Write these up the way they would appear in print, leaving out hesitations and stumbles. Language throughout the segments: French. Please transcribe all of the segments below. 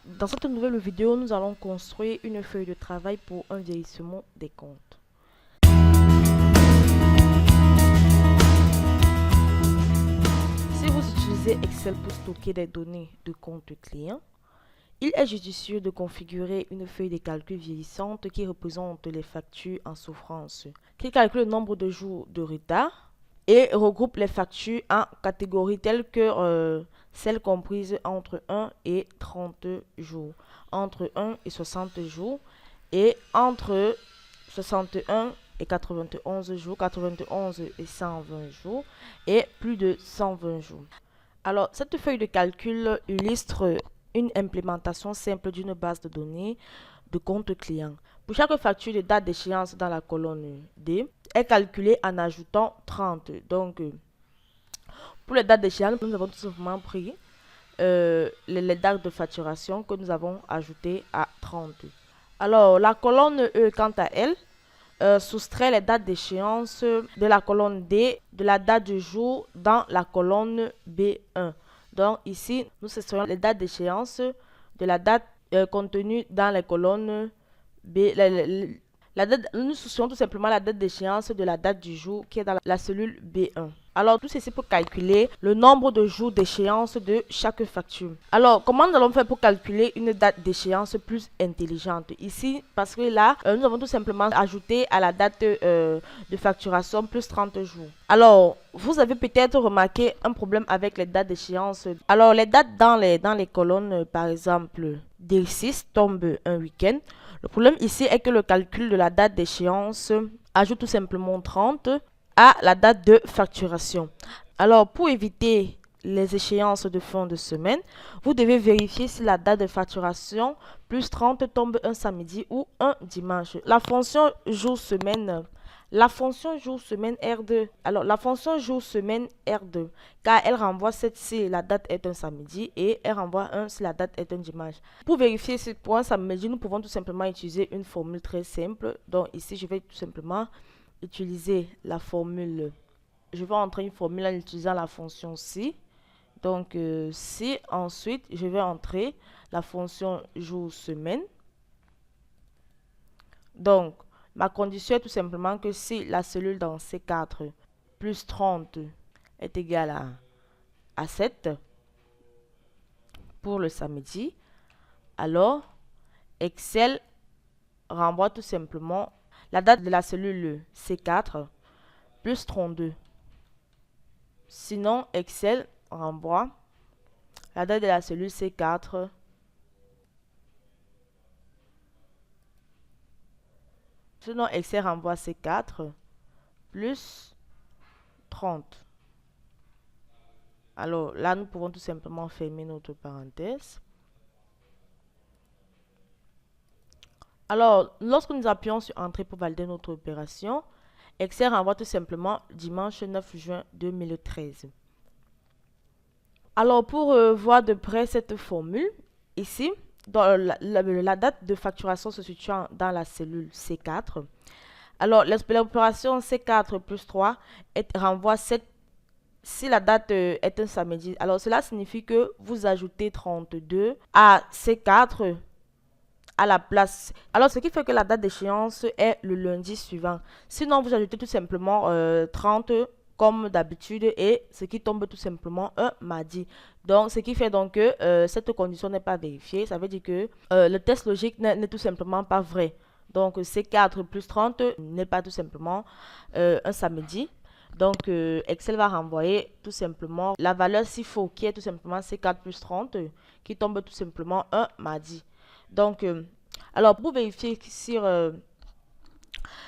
Dans cette nouvelle vidéo, nous allons construire une feuille de travail pour un vieillissement des comptes. Si vous utilisez Excel pour stocker des données de compte client, il est judicieux de configurer une feuille de calcul vieillissante qui représente les factures en souffrance, qui calcule le nombre de jours de retard et regroupe les factures en catégories telles que celles comprises entre 1 et 30 jours, entre 1 et 60 jours et entre 61 et 91 jours, 91 et 120 jours et plus de 120 jours. Alors, cette feuille de calcul illustre une implémentation simple d'une base de données de compte client. Pour chaque facture de date d'échéance dans la colonne D, est calculée en ajoutant 30. Donc, pour les dates d'échéance, nous avons tout simplement pris les dates de facturation que nous avons ajoutées à 30. Alors, la colonne E, quant à elle, soustrait les dates d'échéance de la colonne D de la date du jour dans la colonne B1. Donc ici, nous soustrayons les dates d'échéance de la date contenue dans les colonnes B. Nous soustrayons tout simplement la date d'échéance de la date du jour qui est dans la cellule B1. Alors, tout ceci pour calculer le nombre de jours d'échéance de chaque facture. Alors, comment nous allons faire pour calculer une date d'échéance plus intelligente? Ici, parce que là, nous avons tout simplement ajouté à la date de facturation plus 30 jours. Alors, vous avez peut-être remarqué un problème avec les dates d'échéance. Alors, les dates dans les colonnes, par exemple, D6 tombe un week-end. Le problème ici est que le calcul de la date d'échéance ajoute tout simplement 30 à la date de facturation. Alors, pour éviter les échéances de fin de semaine, vous devez vérifier si la date de facturation plus 30 tombe un samedi ou un dimanche. La fonction jour-semaine R2. Alors, la fonction jour-semaine R2, car elle renvoie 7 si la date est un samedi et elle renvoie 1 si la date est un dimanche. Pour vérifier ce point samedi, nous pouvons tout simplement utiliser une formule très simple. Donc, ici, je vais tout simplement utiliser la formule. Je vais entrer une formule en utilisant la fonction si. Donc, si, ensuite, je vais entrer la fonction jour-semaine. Donc, ma condition est tout simplement que si la cellule dans C4 plus 30 est égale à 7 pour le samedi, alors Excel renvoie tout simplement la date de la cellule C4 plus 32. Sinon, Excel renvoie la date de la cellule C4 Sinon, Excel renvoie C4 plus 30. Alors là, nous pouvons tout simplement fermer notre parenthèse. Alors, lorsque nous appuyons sur Entrée pour valider notre opération, Excel renvoie tout simplement dimanche 9 juin 2013. Alors, pour voir de près cette formule, ici, dans la date de facturation se situant dans la cellule C4. Alors, l'opération C4 plus 3 renvoie 7 si la date est un samedi. Alors, cela signifie que vous ajoutez 32 à C4 à la place. Alors, ce qui fait que la date d'échéance est le lundi suivant. Sinon, vous ajoutez tout simplement 30 comme d'habitude et ce qui tombe tout simplement un mardi. Donc, ce qui fait donc que cette condition n'est pas vérifiée. Ça veut dire que le test logique n'est tout simplement pas vrai. Donc, C4 plus 30 n'est pas tout simplement un samedi. Donc, Excel va renvoyer tout simplement la valeur s'il faut, qui est tout simplement C4 plus 30, qui tombe tout simplement un mardi. Donc, alors pour vérifier si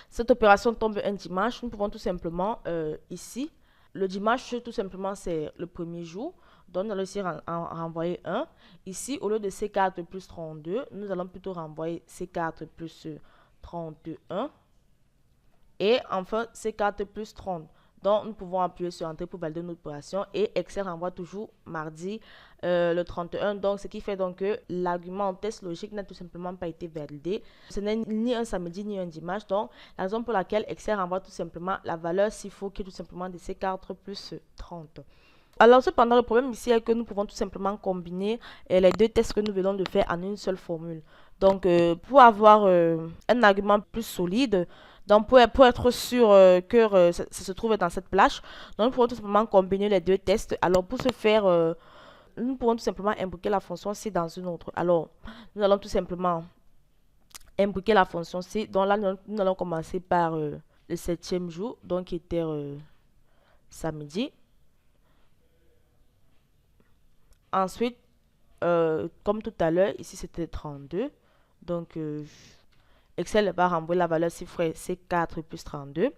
cette opération tombe un dimanche, nous pouvons tout simplement ici, le dimanche tout simplement c'est le premier jour, donc nous allons ici renvoyer 1. Ici, au lieu de C4 plus 32, nous allons plutôt renvoyer C4 plus 31. Et enfin, C4 plus 30. Donc, nous pouvons appuyer sur Entrée pour valider notre opération et Excel renvoie toujours mardi le 31. Donc, ce qui fait donc que l'argument test logique n'a tout simplement pas été validé. Ce n'est ni un samedi ni un dimanche. Donc, la raison pour laquelle Excel renvoie tout simplement la valeur s'il faut qui est tout simplement de C4 plus 30. Alors cependant, le problème ici est que nous pouvons tout simplement combiner les deux tests que nous venons de faire en une seule formule. Donc, pour avoir un argument plus solide, donc pour être sûr que ça se trouve dans cette plage, donc nous pouvons tout simplement combiner les deux tests. Alors, pour ce faire, nous pouvons tout simplement imbriquer la fonction C dans une autre. Alors, nous allons tout simplement imbriquer la fonction C. Donc là, nous allons commencer par le 7e jour, donc qui était samedi. Ensuite, comme tout à l'heure, ici c'était 32. Donc, Excel va renvoyer la valeur chiffrée C4 plus 32.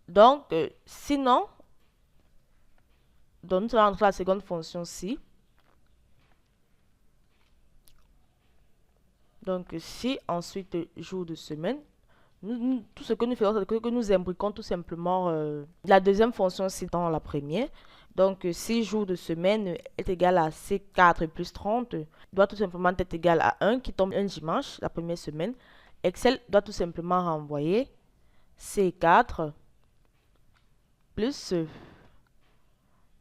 Donc, sinon, donc nous allons entrer la seconde fonction ci. Donc, si ensuite jour de semaine, tout ce que nous faisons, c'est que nous imbriquons tout simplement la deuxième fonction ci dans la première. Donc, si jour de semaine est égal à C4 plus 30, doit tout simplement être égal à 1 qui tombe un dimanche, la première semaine. Excel doit tout simplement renvoyer C4 plus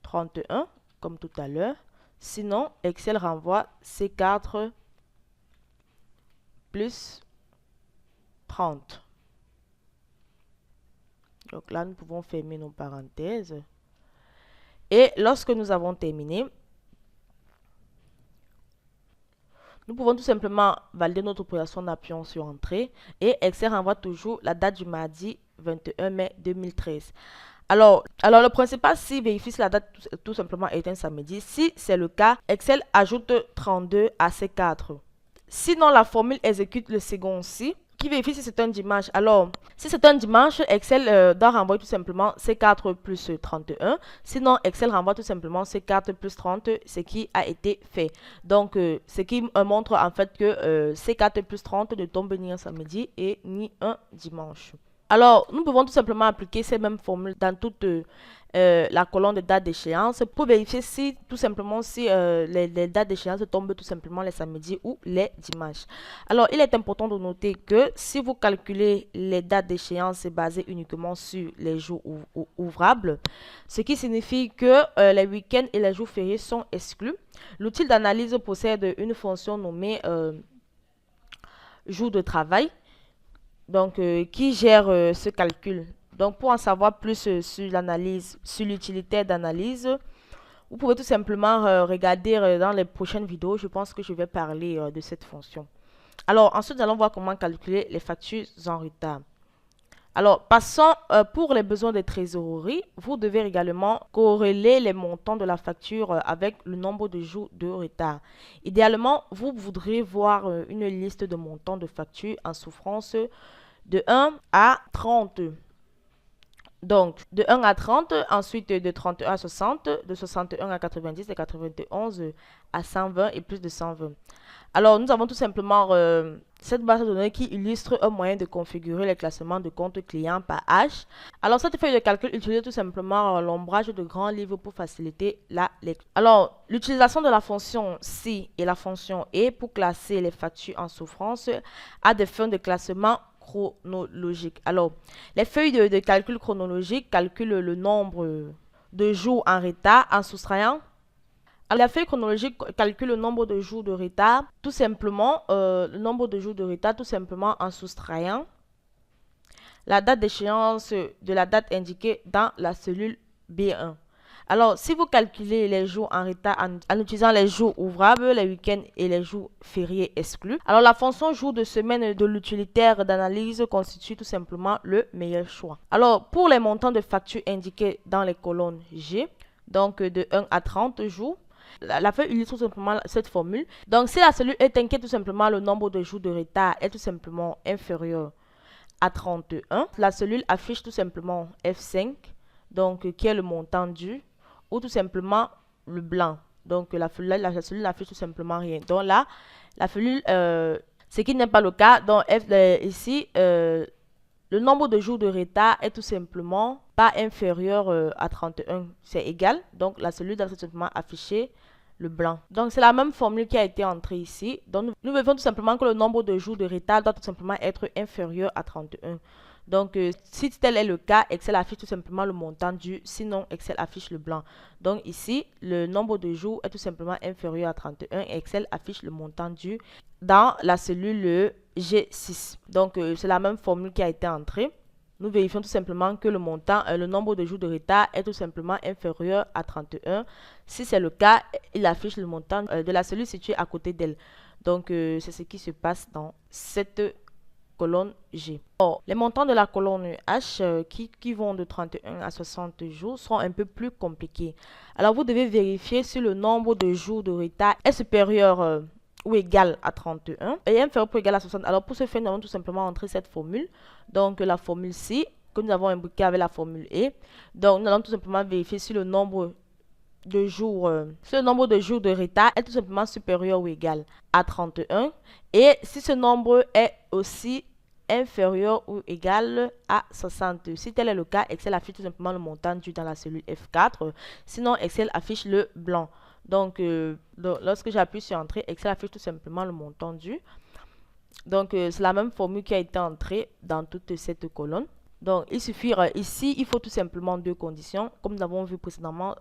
31, comme tout à l'heure. Sinon, Excel renvoie C4 plus 30. Donc là, nous pouvons fermer nos parenthèses. Et lorsque nous avons terminé, nous pouvons tout simplement valider notre opération d'appuyant sur Entrée. Et Excel renvoie toujours la date du mardi 21 mai 2013. Alors le principal, si vérifie si la date tout simplement est un samedi. Si c'est le cas, Excel ajoute 32 à C4. Sinon, la formule exécute le second si, qui vérifie si c'est un dimanche. Alors, si c'est un dimanche, Excel doit renvoyer tout simplement C4 plus 31. Sinon, Excel renvoie tout simplement C4 plus 30, ce qui a été fait. Donc, ce qui montre en fait que C4 plus 30 ne tombe ni un samedi et ni un dimanche. Alors, nous pouvons tout simplement appliquer ces mêmes formules dans toute la colonne de date d'échéance pour vérifier si tout simplement si les dates d'échéance tombent tout simplement les samedis ou les dimanches. Alors, il est important de noter que si vous calculez les dates d'échéance basées uniquement sur les jours ouvrables, ce qui signifie que les week-ends et les jours fériés sont exclus. L'outil d'analyse possède une fonction nommée jour de travail, donc qui gère ce calcul. Donc pour en savoir plus sur l'analyse, sur l'utilité d'analyse, vous pouvez tout simplement regarder dans les prochaines vidéos. Je pense que je vais parler de cette fonction. Alors ensuite, nous allons voir comment calculer les factures en retard. Alors, passons pour les besoins de trésorerie. Vous devez également corréler les montants de la facture avec le nombre de jours de retard. Idéalement, vous voudrez voir une liste de montants de factures en souffrance de 1 à 30. Donc, de 1 à 30, ensuite de 31 à 60, de 61 à 90, de 91 à 120 et plus de 120. Alors, nous avons tout simplement cette base de données qui illustre un moyen de configurer les classements de compte client par âge. Alors, cette feuille de calcul utilise tout simplement l'ombrage de grands livres pour faciliter la lecture. Alors, l'utilisation de la fonction si et la fonction et pour classer les factures en souffrance à des fins de classement chronologique. Alors, les feuilles de calcul chronologique calculent le nombre de jours en retard en soustrayant. La feuille chronologique calcule le nombre de jours de retard, tout simplement, en soustrayant la date d'échéance de la date indiquée dans la cellule B1. Alors, si vous calculez les jours en retard en utilisant les jours ouvrables, les week-ends et les jours fériés exclus, alors la fonction jour de semaine de l'utilitaire d'analyse constitue tout simplement le meilleur choix. Alors, pour les montants de factures indiqués dans les colonnes G, donc de 1 à 30 jours, la feuille illustre tout simplement cette formule. Donc, si la cellule est inquiète, tout simplement le nombre de jours de retard est tout simplement inférieur à 31, la cellule affiche tout simplement F5, donc qui est le montant dû, ou tout simplement le blanc. Donc, la cellule n'affiche tout simplement rien. Donc là, la cellule, ce qui n'est pas le cas, donc ici, le nombre de jours de retard est tout simplement pas inférieur à 31. C'est égal. Donc, la cellule doit tout simplement afficher le blanc. Donc, c'est la même formule qui a été entrée ici. Donc, nous verrons tout simplement que le nombre de jours de retard doit tout simplement être inférieur à 31. Donc, si tel est le cas, Excel affiche tout simplement le montant dû, sinon Excel affiche le blanc. Donc ici, le nombre de jours est tout simplement inférieur à 31 et Excel affiche le montant dû dans la cellule G6. Donc, c'est la même formule qui a été entrée. Nous vérifions tout simplement que le montant, le nombre de jours de retard est tout simplement inférieur à 31. Si c'est le cas, il affiche le montant de la cellule située à côté d'elle. Donc, c'est ce qui se passe dans cette colonne G. Or, les montants de la colonne H qui vont de 31 à 60 jours sont un peu plus compliqués. Alors, vous devez vérifier si le nombre de jours de retard est supérieur ou égal à 31 et inférieur ou égal à 60. Alors, pour ce faire, nous allons tout simplement entrer cette formule. Donc, la formule C que nous avons imbriquée avec la formule E. Donc, nous allons tout simplement vérifier si le nombre de jours, de retard est tout simplement supérieur ou égal à 31 et si ce nombre est aussi inférieur ou égal à 60. Si tel est le cas, Excel affiche tout simplement le montant dû dans la cellule F4. Sinon, Excel affiche le blanc. Donc, lorsque j'appuie sur Entrée, Excel affiche tout simplement le montant dû. Donc, c'est la même formule qui a été entrée dans toute cette colonne. Donc, il suffit, ici, il faut tout simplement deux conditions. Comme nous avons vu précédemment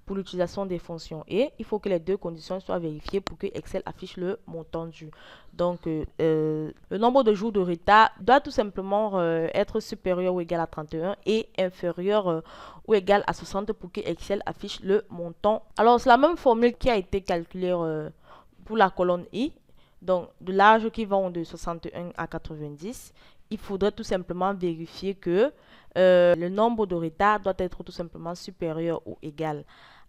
pour l'utilisation des fonctions et il faut que les deux conditions soient vérifiées pour que Excel affiche le montant dû. Donc, le nombre de jours de retard doit tout simplement être supérieur ou égal à 31 et inférieur ou égal à 60 pour que Excel affiche le montant. Alors, c'est la même formule qui a été calculée pour la colonne I. Donc, de l'âge qui vont de 61 à 90. Il faudrait tout simplement vérifier que le nombre de retard doit être tout simplement supérieur ou égal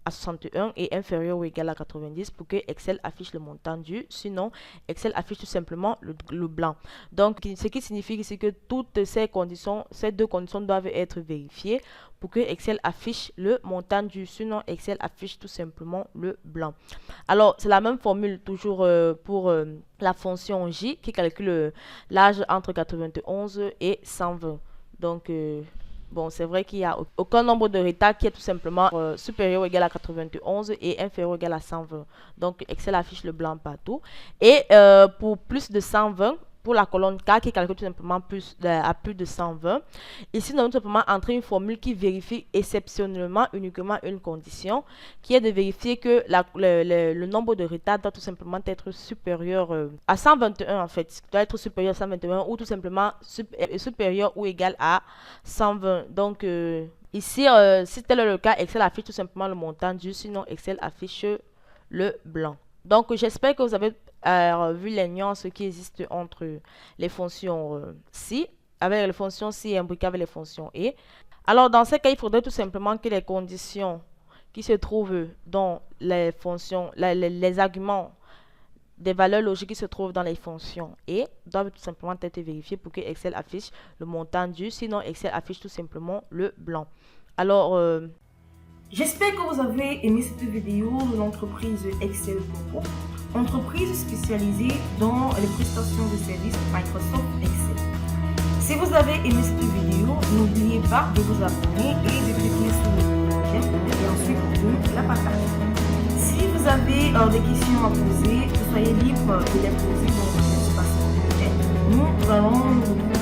à 61 et inférieur ou égal à 90 pour que Excel affiche le montant dû. Sinon, Excel affiche tout simplement le blanc. Donc, ce qui signifie ici que toutes ces conditions, ces deux conditions doivent être vérifiées pour que Excel affiche le montant dû. Sinon, Excel affiche tout simplement le blanc. Alors, c'est la même formule toujours pour la fonction J qui calcule l'âge entre 91 et 120. Donc, bon, c'est vrai qu'il n'y a aucun nombre de retard qui est tout simplement supérieur ou égal à 91 et inférieur ou égal à 120. Donc, Excel affiche le blanc partout. Et pour plus de 120, pour la colonne K qui calcule tout simplement à plus de 120, ici, nous allons tout simplement entrer une formule qui vérifie exceptionnellement uniquement une condition, qui est de vérifier que le nombre de retard doit tout simplement être supérieur à 121 en fait, doit être supérieur à 121 ou tout simplement supérieur ou égal à 120. Donc, ici, si tel est le cas, Excel affiche tout simplement le montant dû, sinon Excel affiche le blanc. Donc, j'espère que vous avez vu les nuances qui existent entre les fonctions si, avec les fonctions si et imbriquées avec les fonctions et. Alors, dans ce cas, il faudrait tout simplement que les conditions qui se trouvent dans les fonctions, les arguments des valeurs logiques qui se trouvent dans les fonctions et doivent tout simplement être vérifiées pour que Excel affiche le montant dû. Sinon, Excel affiche tout simplement le blanc. Alors, j'espère que vous avez aimé cette vidéo de l'entreprise Excel Pro, entreprise spécialisée dans les prestations de services Microsoft Excel. Si vous avez aimé cette vidéo, n'oubliez pas de vous abonner et de cliquer sur le j'aime et ensuite de la partager. Si vous avez des questions à poser, soyez libre de les poser dans l'espace. Nous allons vous